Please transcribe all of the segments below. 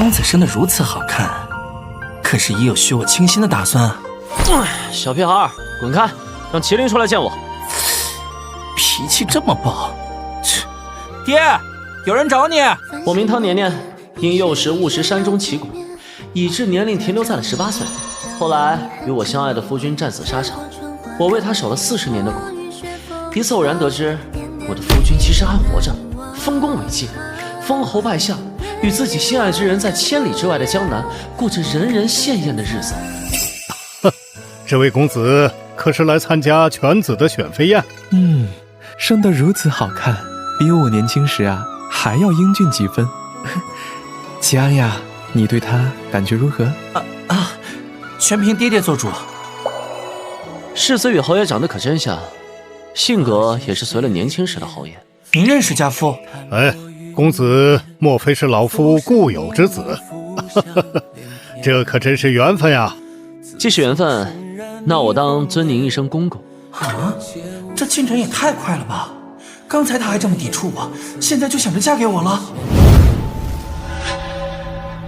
公子生得如此好看，可是已有许我倾心的打算啊！小屁孩，滚开，让麒麟出来见我。脾气这么暴，切！爹，有人找你。我名汤年年，因幼时误食山中奇蛊，以致年龄停留在了18岁。后来与我相爱的夫君战死沙场，我为他守了40年的蛊。一次偶然得知，我的夫君其实还活着，丰功伟绩，封侯拜相，与自己心爱之人在千里之外的江南过着人人羡艳的日子。这位公子可是来参加犬子的选妃宴？生得如此好看，比我年轻时啊还要英俊几分。吉安呀，你对他感觉如何？全凭爹爹做主。世子与侯爷长得可真像，性格也是随了年轻时的侯爷。您认识家父？哎，公子莫非是老夫故友之子？这可真是缘分呀！既是缘分，那我当尊您一声公公。啊，这进展也太快了吧！刚才他还这么抵触我，现在就想着嫁给我了。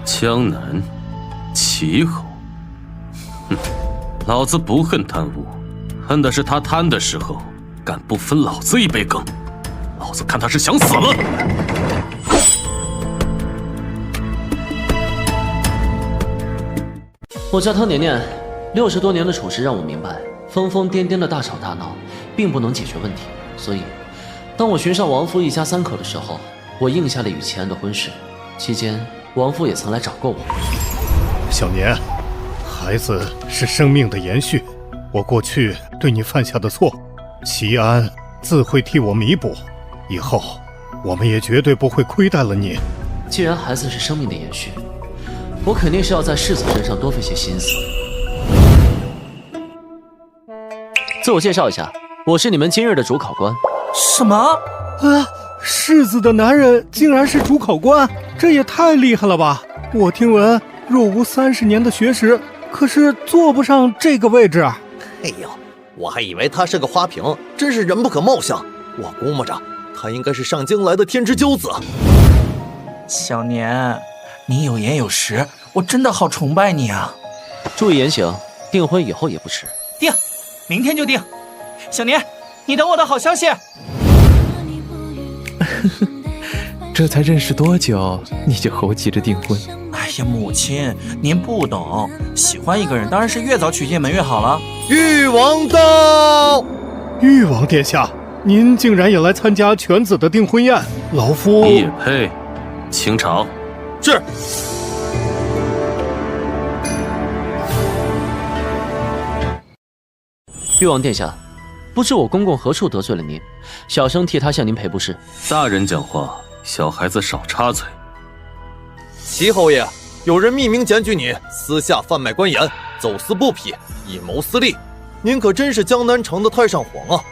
江南齐侯，老子不恨贪污，恨的是他贪的时候敢不分老子一杯羹，老子看他是想死了。我叫汤年年，60多年的处事让我明白，疯疯癫癫的大吵大闹并不能解决问题，所以当我寻上王夫一家3口的时候，我应下了与其安的婚事。期间王夫也曾来找过我。小年，孩子是生命的延续，我过去对你犯下的错，齐安自会替我弥补，以后我们也绝对不会亏待了你。既然孩子是生命的延续，我肯定是要在世子身上多费些心思。自我介绍一下，我是你们今日的主考官。什么？世子的男人竟然是主考官，这也太厉害了吧！我听闻若无30年的学识，可是坐不上这个位置啊！哎呦，我还以为他是个花瓶，真是人不可貌相。我估摸着他应该是上京来的天之骄子。小年，你有颜有识，我真的好崇拜你啊！注意言行，订婚以后也不迟。定，明天就定。小年，你等我的好消息。这才认识多久，你就猴急着订婚？哎呀，母亲，您不懂，喜欢一个人当然是越早娶进门越好了。誉王到！誉王殿下，您竟然也来参加犬子的订婚宴，老夫你也配？清场。是。誉王殿下，不知我公公何处得罪了您，小生替他向您赔不是。大人讲话，小孩子少插嘴。齐侯爷，有人匿名检举你私下贩卖官盐，走私布匹，以谋私利。您可真是江南城的太上皇啊！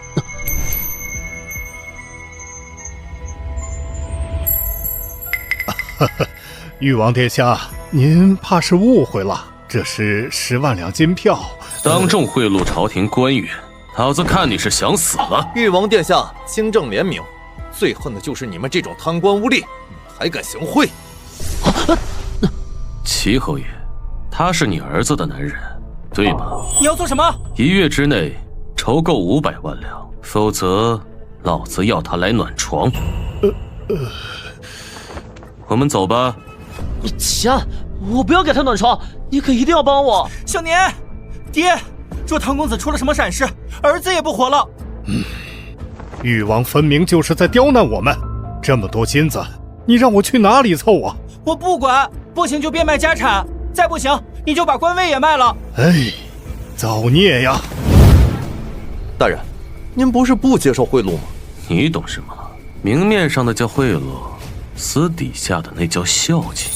誉王殿下，您怕是误会了，这是10万两金票。当众贿赂朝廷官员，老子看你是想死了！誉王殿下，清正廉明，最恨的就是你们这种贪官污吏，还敢行贿！齐侯爷，他是你儿子的男人，对吧？你要做什么？1月之内筹够500万两，否则老子要他来暖床。我们走吧。齐安，我不要给他暖床，你可一定要帮我。小年，爹，若唐公子出了什么闪失，儿子也不活了。誉王分明就是在刁难我们，这么多金子，你让我去哪里凑啊？我不管，不行就变卖家产，再不行你就把官位也卖了。哎，造孽呀！大人，您不是不接受贿赂吗？你懂什么？明面上的叫贿赂，私底下的那叫孝敬。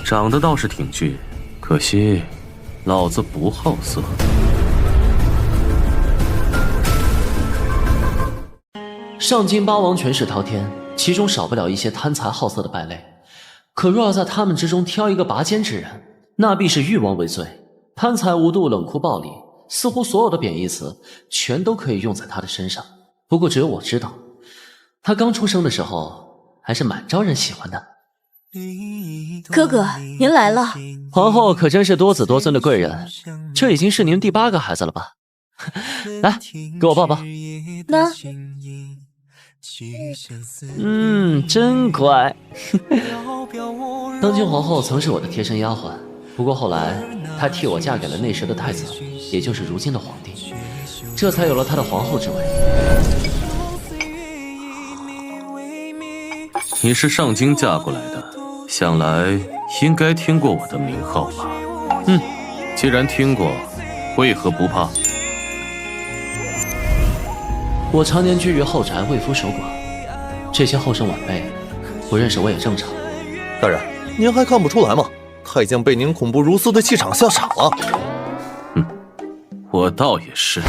长得倒是挺俊，可惜老子不好色。上京8王权势滔天，其中少不了一些贪财好色的败类。可若要在他们之中挑一个拔尖之人，那必是誉王为最。贪财无度、冷酷暴力，似乎所有的贬义词全都可以用在他的身上。不过只有我知道，她刚出生的时候还是蛮招人喜欢的。哥哥，您来了。皇后可真是多子多孙的贵人，这已经是您第8个孩子了吧？来，给我抱抱。那，真乖。当今皇后曾是我的贴身丫鬟，不过后来她替我嫁给了那时的太子，也就是如今的皇帝，这才有了她的皇后之位。你是上京嫁过来的，想来应该听过我的名号吧？既然听过，为何不怕？我常年居于后宅，为夫守寡，这些后生晚辈不认识我也正常。大人，您还看不出来吗？太监被您恐怖如斯的气场吓傻了。我倒也是。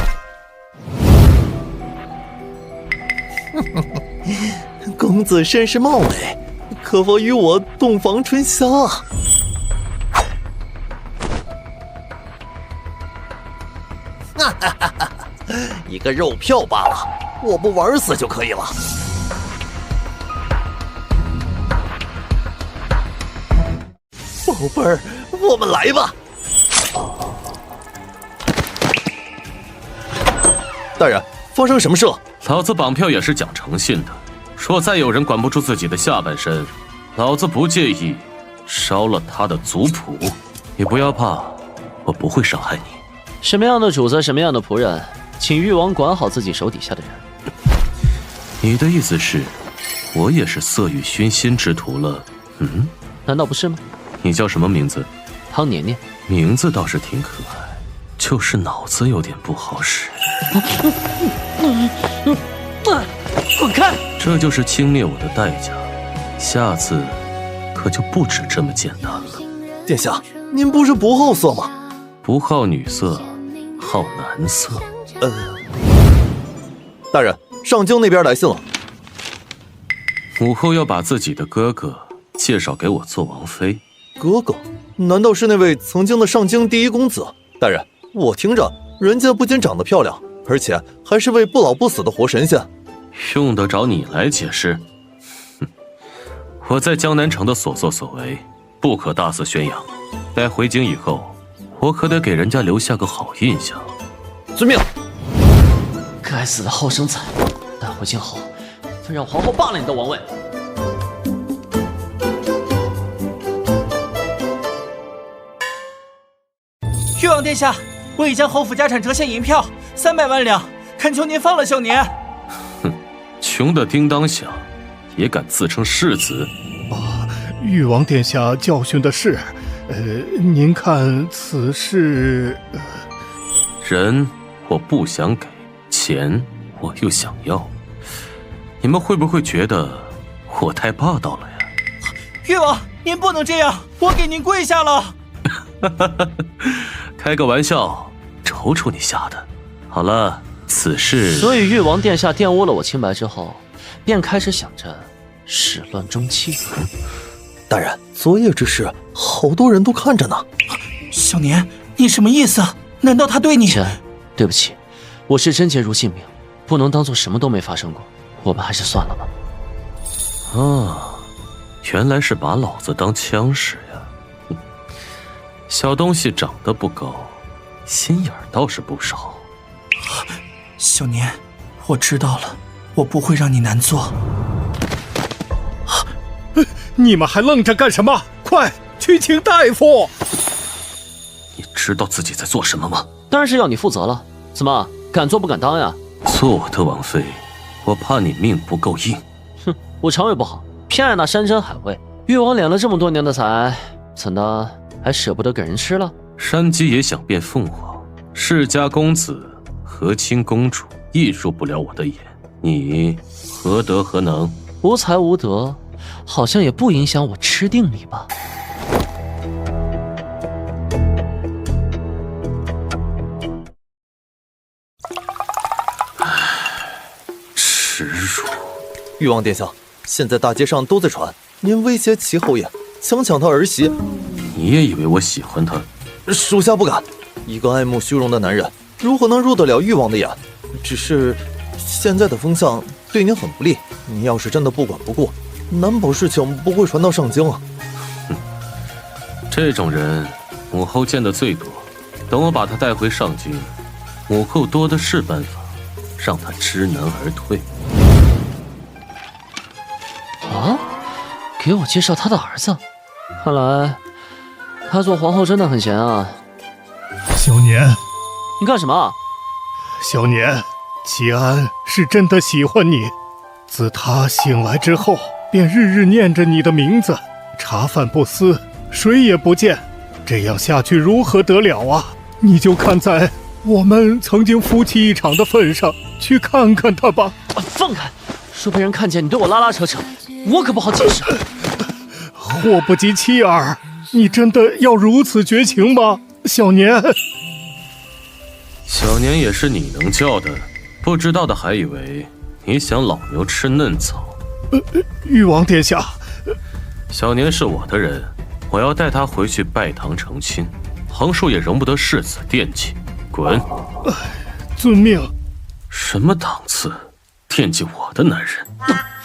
公子甚是貌美，可否与我洞房春宵啊？一个肉票罢了，我不玩死就可以了。宝贝儿，我们来吧。大人，发生什么事了？老子绑票也是讲诚信的，若再有人管不住自己的下半身，老子不介意烧了他的族谱。你不要怕，我不会伤害你。什么样的主子，什么样的仆人，请誉王管好自己手底下的人。你的意思是，我也是色欲熏心之徒了？难道不是吗？你叫什么名字？汤年年。名字倒是挺可爱，就是脑子有点不好使。滚开！这就是轻蔑我的代价，下次可就不止这么简单了。殿下，您不是不好色吗？不好女色，好男色。大人，上京那边来信了。母后要把自己的哥哥介绍给我做王妃。哥哥？难道是那位曾经的上京第一公子？大人，我听着，人家不仅长得漂亮，而且还是位不老不死的活神仙。用得着你来解释？我在江南城的所作所为，不可大肆宣扬。待回京以后，我可得给人家留下个好印象。遵命。该死的后生仔，待回京后，再让皇后罢了你的王位。誉王殿下，我已将侯府家产折现银票300万两，恳求您放了秀年。穷得叮当响，也敢自称世子？誉王殿下教训的是，您看此事，人我不想给，钱我又想要，你们会不会觉得我太霸道了呀？誉王，您不能这样，我给您跪下了。开个玩笑，瞅瞅你吓的。好了，此事……所以誉王殿下玷污了我清白之后，便开始想着始乱终弃。大人，昨夜之事，好多人都看着呢。小年，你什么意思？难道他对你……钱，对不起，我是真节如性命，不能当做什么都没发生过。我们还是算了吧。啊，原来是把老子当枪使呀！小东西长得不高，心眼倒是不少。小年，我知道了，我不会让你难做。你们还愣着干什么？快去请大夫！你知道自己在做什么吗？当然是要你负责了。怎么，敢做不敢当呀？做我的王妃，我怕你命不够硬。哼，我肠胃不好，偏爱那山珍海味。誉王敛了这么多年的财，怎的还舍不得给人吃了？山鸡也想变凤凰，世家公子和亲公主亦入不了我的眼，你何德何能？无才无德，好像也不影响我吃定你吧。耻辱！誉王殿下，现在大街上都在传您威胁齐侯爷，想抢他儿媳。你也以为我喜欢他？属下不敢。一个爱慕虚荣的男人，如何能入得了誉王的眼？只是现在的风向对你很不利。你要是真的不管不顾，难保事情不会传到上京啊。这种人，母后见的最多。等我把他带回上京，母后多的是办法，让他知难而退。啊，给我介绍他的儿子，看来他做皇后真的很闲啊。小年，你干什么？小年，齐安是真的喜欢你，自他醒来之后，便日日念着你的名字，茶饭不思，水也不见，这样下去如何得了啊？你就看在我们曾经夫妻一场的份上，去看看他吧。放开！说被人看见你对我拉拉扯扯，我可不好解释。祸不及妻儿，你真的要如此绝情吗？小年，小年也是你能叫的，不知道的还以为你想老牛吃嫩草。誉王殿下，小年是我的人，我要带他回去拜堂成亲，横竖也容不得世子惦记。滚！遵命。什么档次？惦记我的男人？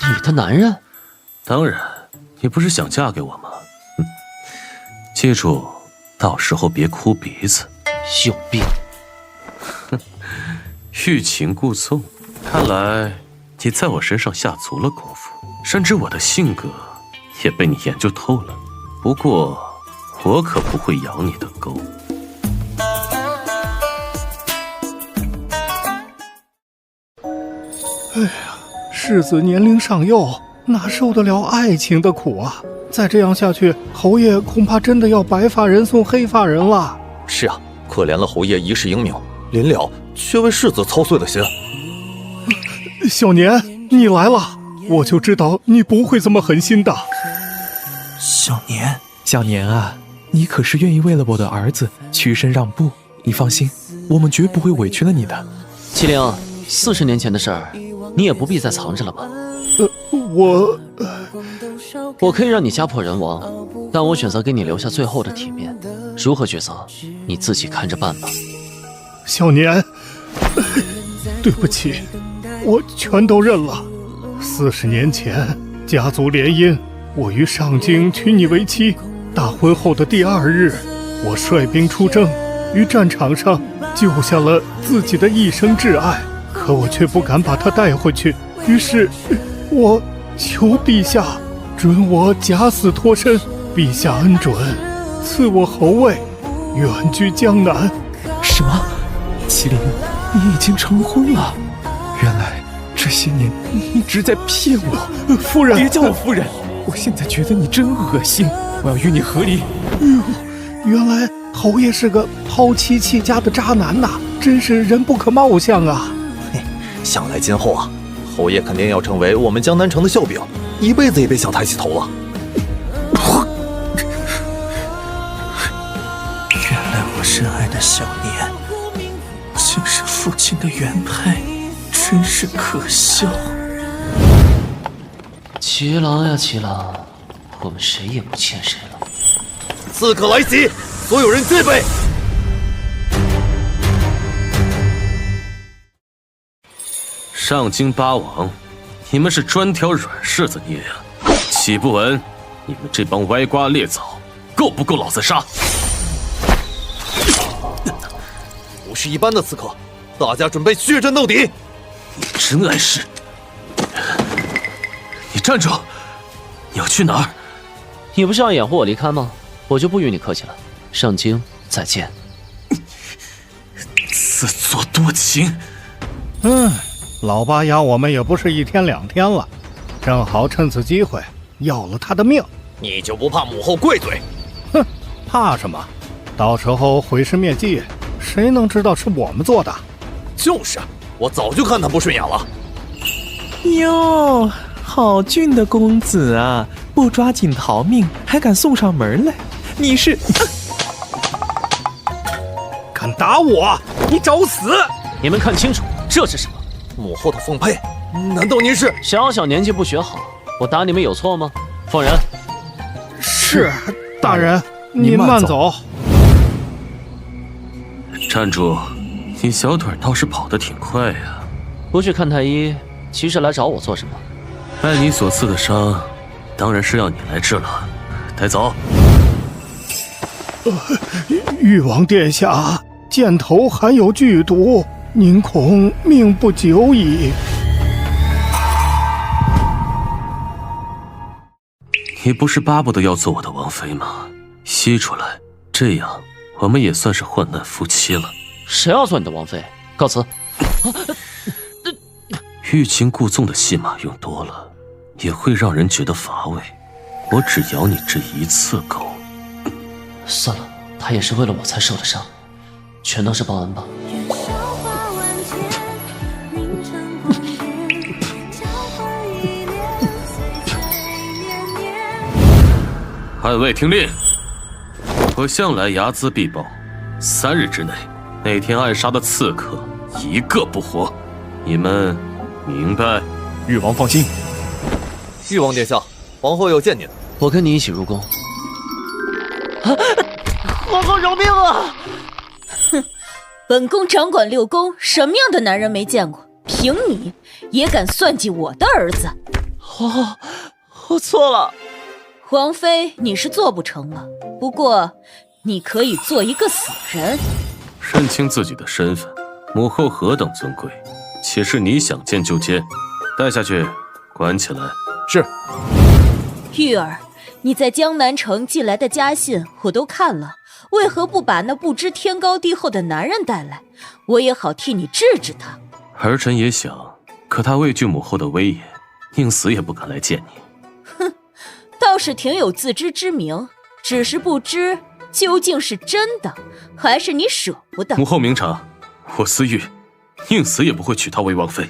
你的男人？当然，你不是想嫁给我吗？记住，到时候别哭鼻子。有病！欲擒故纵，看来你在我身上下足了功夫，甚至我的性格也被你研究透了。不过，我可不会咬你的钩。哎呀，世子年龄尚幼，哪受得了爱情的苦啊！再这样下去，侯爷恐怕真的要白发人送黑发人了。是啊，可怜了侯爷一世英名，临了却为世子操碎了心。小年，你来了，我就知道你不会这么狠心的。小年，小年啊，你可是愿意为了我的儿子屈身让步？你放心，我们绝不会委屈了你的。麒麟，40年前的事儿，你也不必再藏着了吧？我可以让你家破人亡，但我选择给你留下最后的体面。如何抉择，你自己看着办吧。小年，对不起，我全都认了。40年前，家族联姻，我于上京娶你为妻。大婚后的第2日，我率兵出征，于战场上救下了自己的一生挚爱，可我却不敢把她带回去。于是，我求陛下准我假死脱身，陛下恩准，赐我侯位，远居江南。什么？麒麟，你已经成婚了？原来这些年你一直在骗我。夫人，别叫我夫人，我现在觉得你真恶心，我要与你和离。原来侯爷是个抛妻弃家的渣男呐，真是人不可貌相啊！想来今后啊，侯爷肯定要成为我们江南城的笑柄，一辈子也别想抬起头了。原来我深爱的小年，竟是父亲的原配，真是可笑。祁郎呀祁郎，我们谁也不欠谁了。刺客来袭，所有人戒备。上京8王，你们是专挑软柿子捏呀！岂不闻你们这帮歪瓜裂枣，够不够老子杀？不是一般的刺客，大家准备血战到底！你真碍事！你站住！你要去哪儿？你不是要掩护我离开吗？我就不与你客气了。上京再见。自作多情。老八压我们也不是1天2天了，正好趁此机会要了他的命。你就不怕母后跪嘴？哼，怕什么？到时候毁尸灭迹，谁能知道是我们做的？就是，我早就看他不顺眼了。哟，好俊的公子啊，不抓紧逃命还敢送上门来，你是敢打我，你找死！你们看清楚，这是什么？母后的凤佩，难道您是？小年纪不学好，我打你们有错吗？放人。是，大人，您慢走。站住！你小腿倒是跑得挺快呀。不去看太医，其实来找我做什么？拜你所赐的伤，当然是要你来治了。带走。誉王殿下，箭头含有剧毒，您恐命不久矣。你不是巴不得要做我的王妃吗？吸出来，这样我们也算是患难夫妻了。谁要做你的王妃？告辞。欲擒故纵的戏码用多了，也会让人觉得乏味。我只咬你这一次狗。算了，他也是为了我才受的伤，全当是报恩吧。暗卫听令，我向来睚眦必报，3日之内，那天暗杀的刺客一个不活。你们明白？誉王放心。誉王殿下，皇后要见您。我跟你一起入宫。皇后饶命啊！哼，本宫掌管6宫，什么样的男人没见过？凭你也敢算计我的儿子？皇后，我错了。皇妃你是做不成了，不过你可以做一个死人。认清自己的身份，母后何等尊贵，且是你想见就见。带下去，关起来。是。玉儿，你在江南城寄来的家信我都看了，为何不把那不知天高地厚的男人带来？我也好替你治治他。儿臣也想，可他畏惧母后的威严，宁死也不敢来见你。哼，倒是挺有自知之明，只是不知究竟是真的，还是你舍不得。母后明察，我思玉宁死也不会娶她为王妃。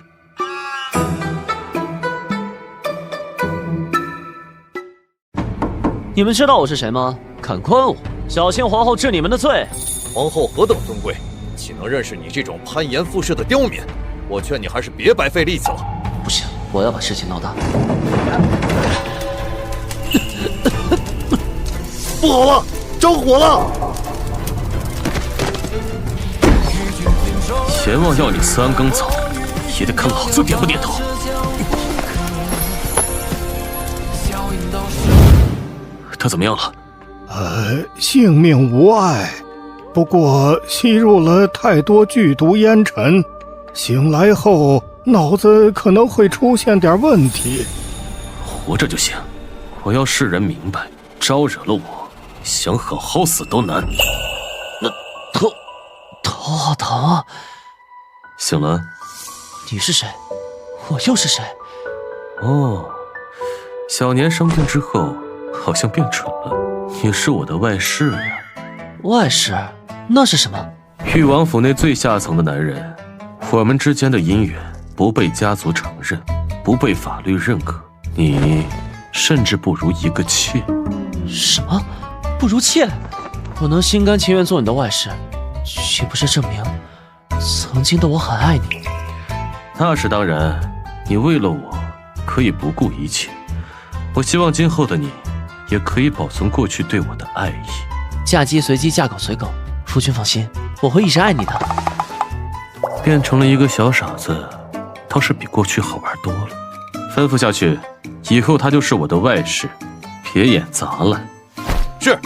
你们知道我是谁吗？敢关我，小心皇后治你们的罪。皇后何等尊贵，岂能认识你这种攀岩附势的刁民？我劝你还是别白费力气了。不行，我要把事情闹大。不好了，着火了！阎王要你3更走，也得看老子点不点头。他怎么样了？性命无碍，不过吸入了太多剧毒烟尘，醒来后脑子可能会出现点问题。活着就行，我要世人明白，招惹了我，想好好死都难。头好疼啊！醒了？你是谁？我又是谁？哦，小年生病之后好像变蠢了。你是我的外室呀。外室？那是什么？誉王府内最下层的男人，我们之间的姻缘不被家族承认，不被法律认可，你甚至不如一个妾。什么？不如妾？我能心甘情愿做你的外室，岂不是证明曾经的我很爱你？那是当然，你为了我可以不顾一切。我希望今后的你也可以保存过去对我的爱意。嫁鸡随鸡，嫁狗随狗，夫君放心，我会一直爱你的。变成了一个小傻子，倒是比过去好玩多了。吩咐下去，以后他就是我的外室，别演砸了。是。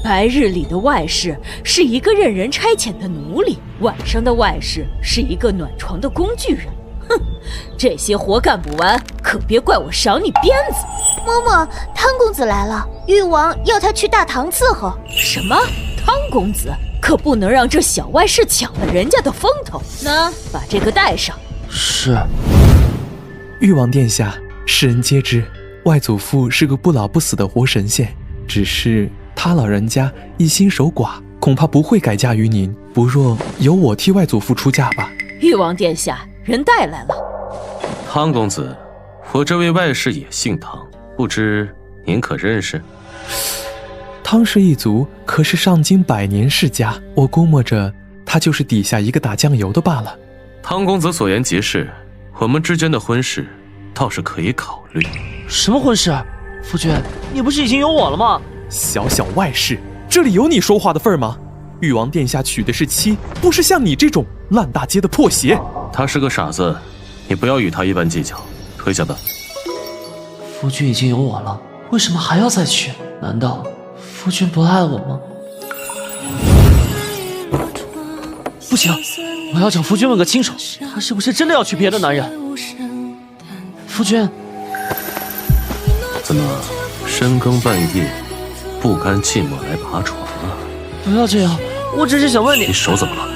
白日里的外室是一个任人差遣的奴隶，晚上的外室是一个暖床的工具人。哼，这些活干不完，可别怪我赏你鞭子。嬷嬷，汤公子来了，誉王要他去大堂伺候。什么？汤公子？可不能让这小外室抢了人家的风头。那把这个带上。是。誉王殿下，世人皆知，外祖父是个不老不死的活神仙，只是他老人家一心守寡，恐怕不会改嫁于您。不若由我替外祖父出嫁吧。誉王殿下，人带来了。汤公子，我这位外室也姓汤，不知您可认识？汤氏一族可是上京100年世家，我估摸着他就是底下一个打酱油的罢了。汤公子所言极是，我们之间的婚事倒是可以考虑。什么婚事？夫君，你不是已经有我了吗？小小外室，这里有你说话的份儿吗？誉王殿下娶的是妻，不是像你这种烂大街的破鞋。他是个傻子，你不要与他一般计较。退下吧。夫君已经有我了，为什么还要再娶？难道夫君不爱我吗？不行，我要找夫君问个清楚，他是不是真的要娶别的男人？夫君，怎么深更半夜不甘寂寞来爬床啊？不要这样，我只是想问你，你手怎么了？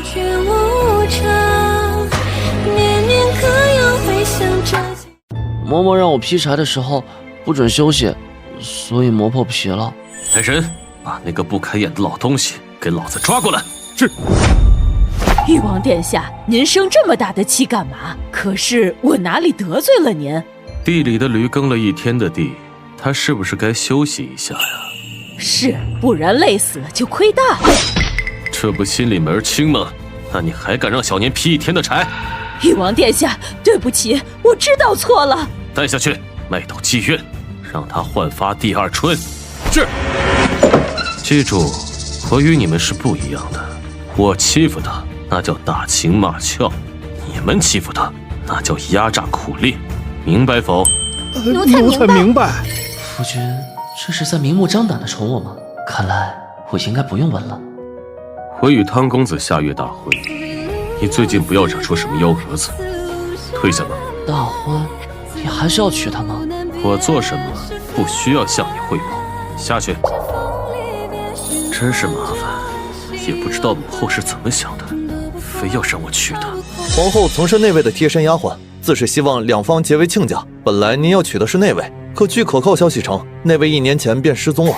嬷嬷让我劈柴的时候不准休息，所以磨破皮了。来人，把那个不开眼的老东西给老子抓过来！是。誉王殿下，您生这么大的气干嘛？可是我哪里得罪了您？地里的驴耕了一天的地，它是不是该休息一下呀？是，不然累死了就亏大了。这不心里门清吗？那你还敢让小年劈一天的柴？誉王殿下，对不起，我知道错了。带下去，卖到妓院，让他焕发第二春。是。记住，我与你们是不一样的。我欺负他，那叫打情骂俏；你们欺负他，那叫压榨苦力。明白否？奴才明白。夫君，这是在明目张胆的宠我吗？看来我应该不用问了。我与汤公子下月大婚，你最近不要惹出什么幺蛾子。退下吧。大婚，你还是要娶她吗？我做什么不需要向你汇报。下去。真是麻烦，也不知道母后是怎么想的，非要让我娶她。皇后曾是内卫的贴身丫鬟，自是希望两方结为亲家。本来您要娶的是内卫，可据可靠消息称，内卫1年前便失踪了，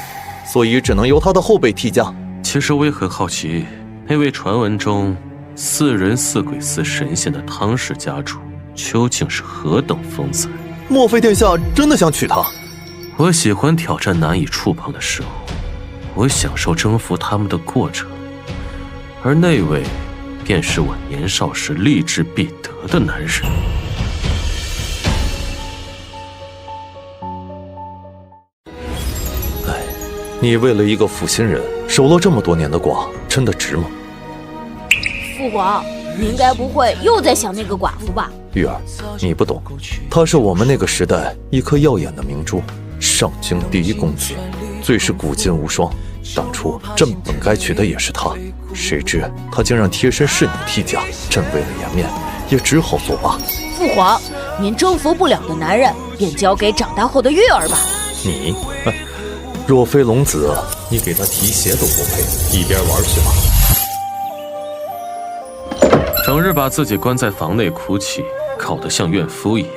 所以只能由他的后辈替嫁。其实我也很好奇，那位传闻中似人似鬼似神仙的汤氏家主究竟是何等风采？莫非殿下真的想娶她？我喜欢挑战难以触碰的事物，我享受征服他们的过程，而那位便是我年少时立志必得的男人。你为了一个负心人守了这么多年的寡，真的值吗？父皇，你应该不会又在想那个寡妇吧？玉儿，你不懂，她是我们那个时代一颗耀眼的明珠，上京第一公子，最是古今无双。当初朕本该娶的也是她，谁知她竟让贴身侍女替嫁，朕为了颜面，也只好作罢。父皇，您征服不了的男人，便交给长大后的玉儿吧。你，若非龙子，你给他提鞋都不配，一边玩去吧。整日把自己关在房内哭泣，搞得像怨妇一样。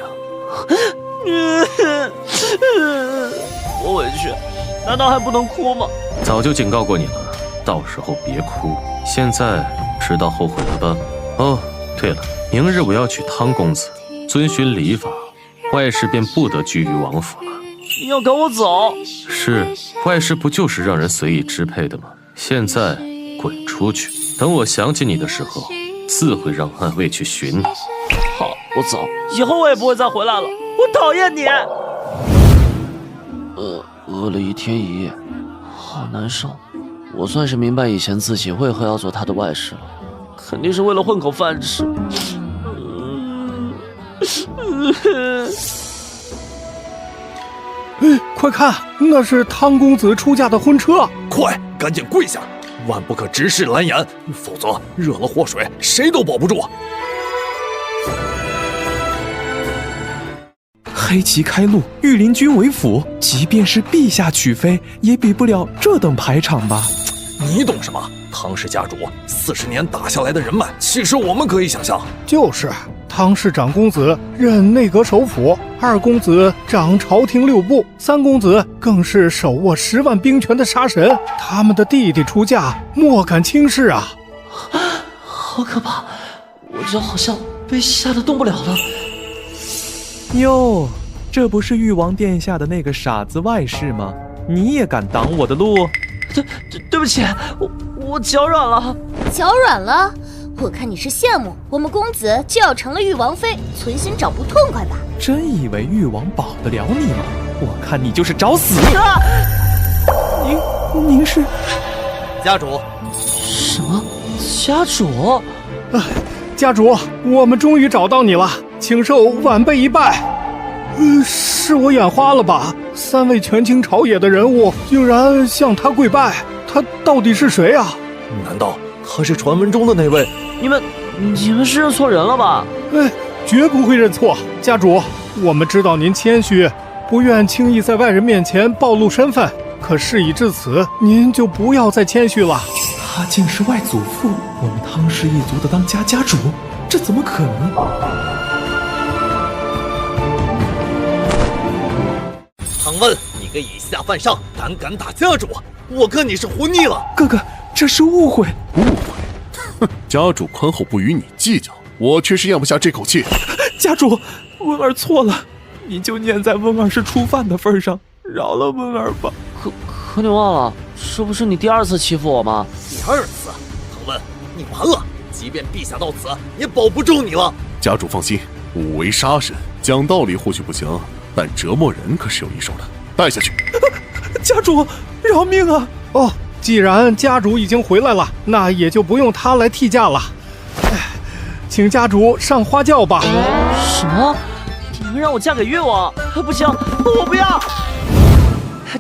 我委屈，难道还不能哭吗？早就警告过你了，到时候别哭。现在知道后悔了吧？哦，对了，明日我要娶汤公子，遵循礼法，外室便不得居于王府了。你要赶我走？是，外室不就是让人随意支配的吗？现在滚出去，等我想起你的时候，自会让暗卫去寻你。好，我走，以后我也不会再回来了。我讨厌你。饿了一天一夜，好难受。我算是明白以前自己为何要做他的外室了，肯定是为了混口饭吃。快看，那是汤公子出嫁的婚车！快，赶紧跪下，万不可直视蓝颜，否则惹了祸水，谁都保不住。黑旗开路，御林军为辅，即便是陛下娶妃，也比不了这等排场吧？你懂什么？汤氏家主40年打下来的人脉，其实我们可以想象。就是汤氏长公子任内阁首辅，2公子掌朝廷6部，3公子更是手握10万兵权的杀神。他们的弟弟出嫁，莫敢轻视啊！好可怕，我脚好像被吓得动不了了。哟，这不是誉王殿下的那个傻子外室吗？你也敢挡我的路？对不起，我脚软了。脚软了？我看你是羡慕我们公子就要成了誉王妃，存心找不痛快吧？真以为誉王保得了你吗？我看你就是找死！你您是家主？什么？家主？家主，我们终于找到你了，请受晚辈一拜。是我眼花了吧？3位权倾朝野的人物竟然向他跪拜，他到底是谁啊？难道他是传闻中的那位？你们是认错人了吧？绝不会认错。家主，我们知道您谦虚，不愿轻易在外人面前暴露身份，可事已至此，您就不要再谦虚了。他竟是外祖父，我们汤氏一族的当家家主，这怎么可能？唐问，你个以下犯上，敢打家主，我看你是活腻了。哥哥，这是误会。家主宽厚不与你计较，我却是咽不下这口气。家主，温儿错了，你就念在温儿是初犯的份上，饶了温儿吧。可你忘了，这不是你第2次欺负我吗？2次？唐问，你完了，即便陛下到此，也保不住你了。家主放心，武为杀人，讲道理或许不行，但折磨人可是有一手的。带下去。家主，饶命啊！哦，既然家主已经回来了，那也就不用他来替驾了。请家主上花轿吧。什么？你们让我嫁给誉王？不行，我不要！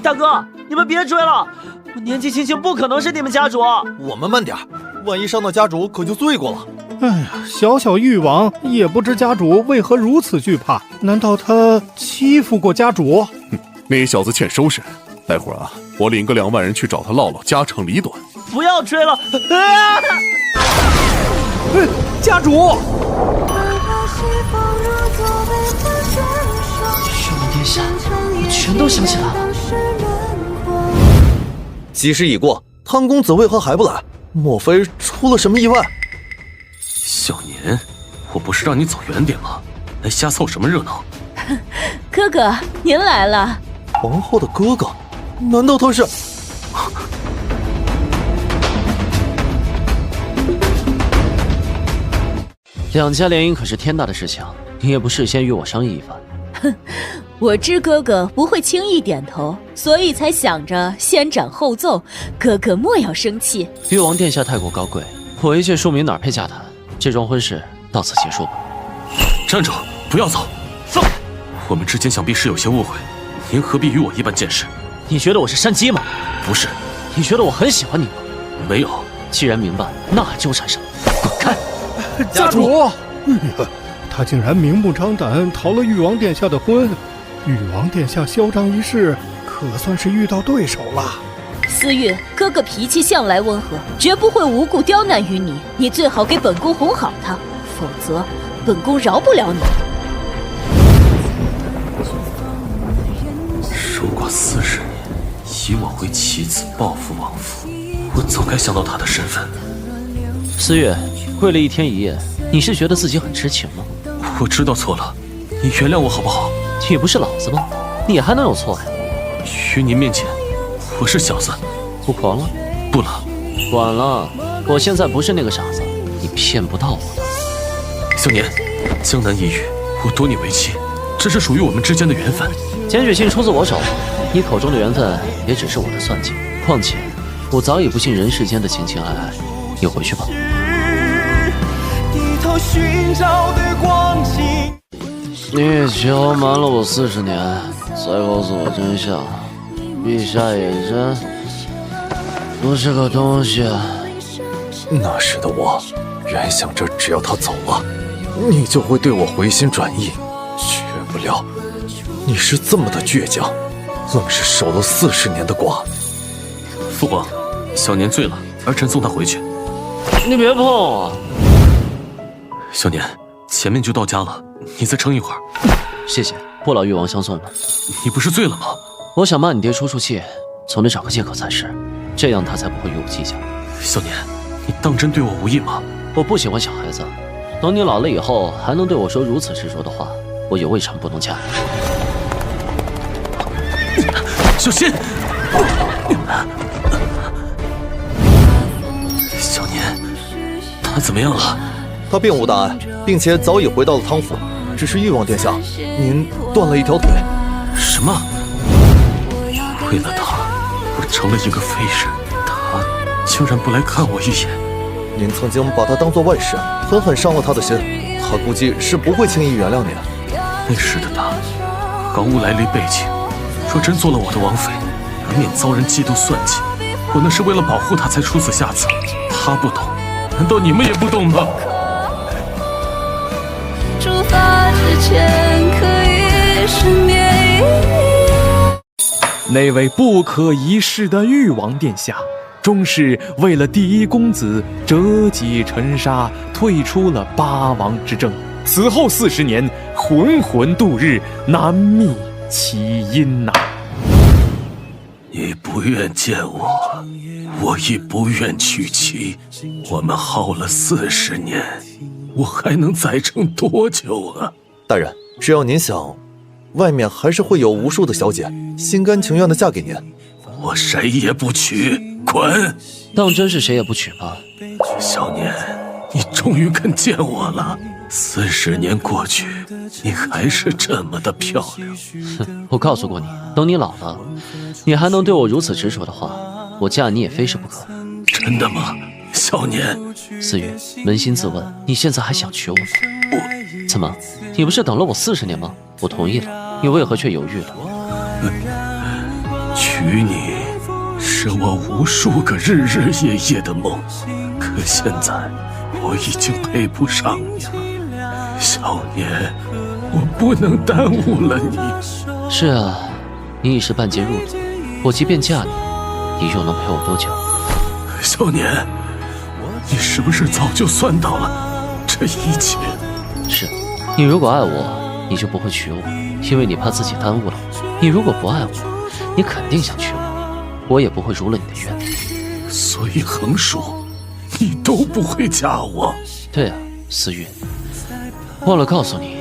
大哥，你们别追了，我年纪轻轻，不可能是你们家主。我们慢点，万一伤到家主，可就罪过了。哎呀，小小誉王也不知家主为何如此惧怕，难道他欺负过家主？那小子欠收拾，待会儿啊，我领个2万人去找他唠唠家长里短。不要追了！家主！玉王殿下，我全都想起来了。吉时已过，汤公子为何还不来？莫非出了什么意外？小年，我不是让你走远点吗？来瞎凑什么热闹？哥哥，您来了。皇后的哥哥，难道他是？2家联姻可是天大的事情，你也不事先与我商议一番。哼，我知哥哥不会轻易点头，所以才想着先斩后奏。哥哥莫要生气。誉王殿下太过高贵，我一介庶民哪配下谈？这桩婚事到此结束吧。站住！不要走！放开！我们之间想必是有些误会，您何必与我一般见识？你觉得我是山鸡吗？不是。你觉得我很喜欢你吗？没有。既然明白，那纠缠什么？滚开！家主！他竟然明目张胆逃了誉王殿下的婚，誉王殿下嚣张一世，可算是遇到对手了。思玉，哥哥脾气向来温和，绝不会无故刁难于你。你最好给本宫哄好他，否则本宫饶不了你。守寡40年，以我为棋子，报复王府，我早该想到他的身份。思月，跪了1天1夜，你是觉得自己很痴情吗？我知道错了，你原谅我好不好？你不是老子吗？你还能有错呀？于您面前，我是小子。不狂了？不了。管了，我现在不是那个傻子，你骗不到我的。小年，江南一隅，我夺你为妻，这是属于我们之间的缘分。检举信出自我手，你口中的缘分也只是我的算计。况且，我早已不信人世间的情情爱爱。你回去吧。你欺瞒了我40年，再告诉我真相，陛下也真不是个东西。那时的我，原想着只要他走了，你就会对我回心转意，却不料你是这么的倔强，愣是守了40年的寡。父皇，小年醉了，儿臣送他回去。你别碰我！小年，前面就到家了，你再撑一会儿。谢谢，不劳誉王相送了。你不是醉了吗？我想骂你爹出气，总得找个借口才是，这样他才不会与我计较。小年，你当真对我无意吗？我不喜欢小孩子，等你老了以后还能对我说如此执着的话，我也未尝不能嫁你。小心！小年，他怎么样了？他并无大碍，并且早已回到了汤府，只是誉王殿下，您断了一条腿。什么？为了他，我成了一个废人，他竟然不来看我一眼。您曾经把他当作外室，狠狠伤了他的心，他估计是不会轻易原谅您。那时的他毫无来历背景，若真做了我的王妃，难免遭人嫉妒算计。我那是为了保护他才出此下策，他不懂，难道你们也不懂吗？出发之前可以顺便那位不可一世的誉王殿下，终是为了第一公子折戟沉沙，退出了八王之争。此后40年，浑浑度日，难觅其因呐。你不愿见我，我亦不愿娶妻。我们耗了40年，我还能再撑多久啊？大人，只要您想，外面还是会有无数的小姐心甘情愿地嫁给您。我谁也不娶，滚！当真是谁也不娶吗？小年，你终于肯见我了。40年过去，你还是这么的漂亮。哼，我告诉过你，等你老了，你还能对我如此执着的话，我嫁你也非是不可。真的吗，小年？思雨，扪心自问，你现在还想娶我吗？我怎么？你不是等了我40年吗？我同意了，你为何却犹豫了？娶你是我无数个日日夜夜的梦，可现在我已经配不上你了。小年，我不能耽误了你。是啊，你已是半截入土，我即便嫁你，你又能陪我多久？小年，你是不是早就算到了这一切？是，你如果爱我，你就不会娶我，因为你怕自己耽误了我。你如果不爱我，你肯定想娶我，我也不会如了你的愿。所以横竖，你都不会嫁我。对啊，思雨，忘了告诉你，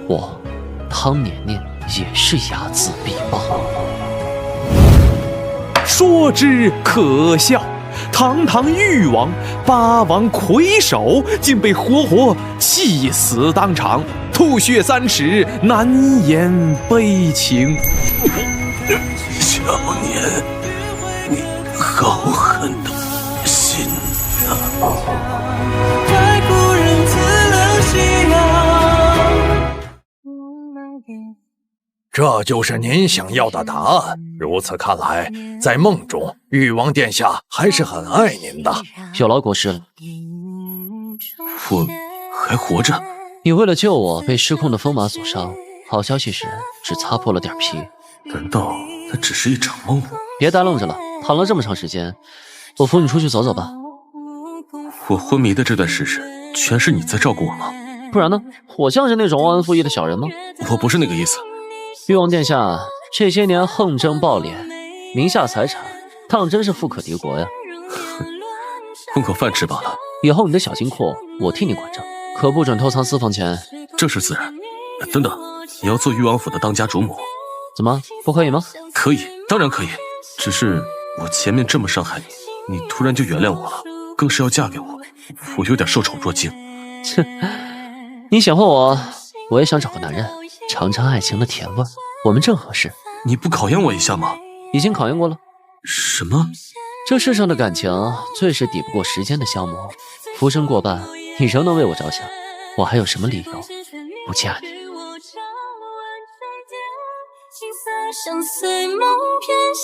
我汤年年也是睚眦必报。说之可笑，堂堂誉王，八王魁首，竟被活活气死当场，吐血3尺，难言悲情。小年，你好狠的心啊！这就是您想要的答案。如此看来，在梦中，誉王殿下还是很爱您的。有劳国师了。我还活着？你为了救我，被失控的风马所伤。好消息是，只擦破了点皮。难道那只是一场梦？别呆愣着了，躺了这么长时间，我扶你出去走走吧。我昏迷的这段时日，全是你在照顾我吗？不然呢？我像是那种忘恩负义的小人吗？我不是那个意思。誉王殿下这些年横征暴敛，名下财产当真是富可敌国呀。混口饭吃罢了。以后你的小金库我替你管着，可不准偷藏私房钱。这是自然。等等，你要做誉王府的当家主母？怎么不可以吗？可以，当然可以。只是我前面这么伤害你，你突然就原谅我了，更是要嫁给我，我有点受宠若惊。切，你想问我，我也想找个男人尝尝爱情的甜味，我们正合适。你不考验我一下吗？已经考验过了。什么？这世上的感情最是抵不过时间的消磨。浮生过半，你仍能为我着想，我还有什么理由不嫁你？相随梦偏